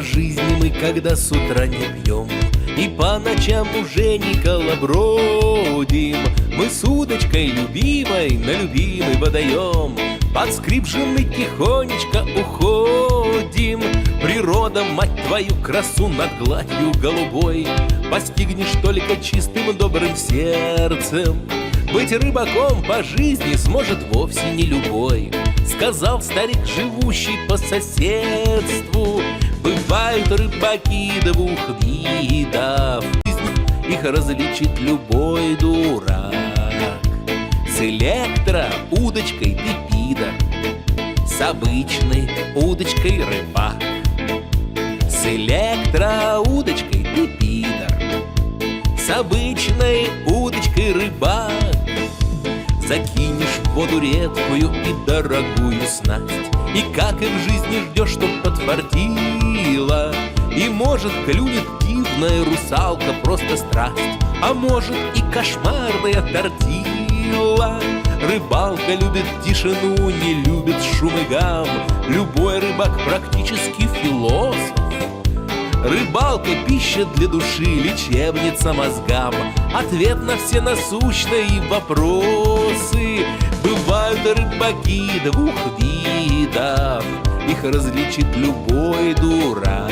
по жизни мы, когда с утра не пьем и по ночам уже не колобродим. Мы с удочкой любимой на любимый водоем под скрип жены тихонечко уходим. Природа, мать твою, красу над гладью голубой постигнешь только чистым добрым сердцем. Быть рыбаком по жизни сможет вовсе не любой, сказал старик, живущий по соседству. Бывают рыбаки двух видов, их различит любой дурак. С электроудочкой ты пидор, с обычной удочкой рыбак. С электроудочкой ты пидор, с обычной удочкой рыбак. Закинешь в воду редкую и дорогую снасть, и как и в жизни ждешь, чтоб подфартило. И может клюнет дивная русалка, просто страсть, а может и кошмарная тортила. Рыбалка любит тишину, не любит шум и гам. Любой рыбак практически философ. Рыбалка — пища для души, лечебница мозгам, ответ на все насущные вопросы. Бывают рыбаки двух видов, их различит любой дурак.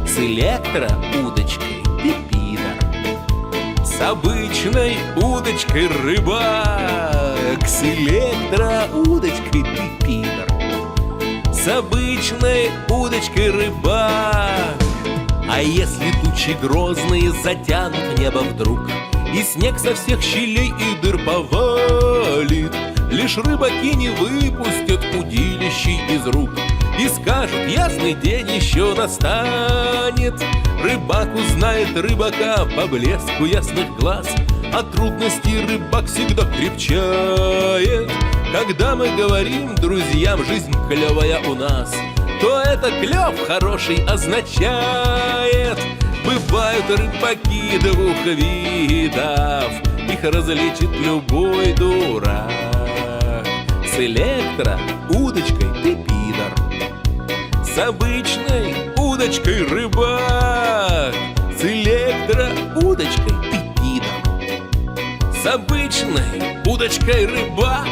С электроудочкой ты пидор, с обычной удочкой рыбак. С электроудочкой ты пидор, с обычной удочкой рыбак. А если тучи грозные затянут небо вдруг, и снег со всех щелей и дыр повалит, лишь рыбаки не выпустят удилищей из рук и скажут: ясный день еще настанет. Рыбак узнает рыбака по блеску ясных глаз, а трудностей рыбак всегда крепчает. Когда мы говорим друзьям: жизнь клевая у нас, то это клев хороший означает. Бывают рыбаки двух видов, их различит любой дурак. С электроудочкой ты пидор, с обычной удочкой рыбак. С электроудочкой ты пидор, с обычной удочкой рыбак.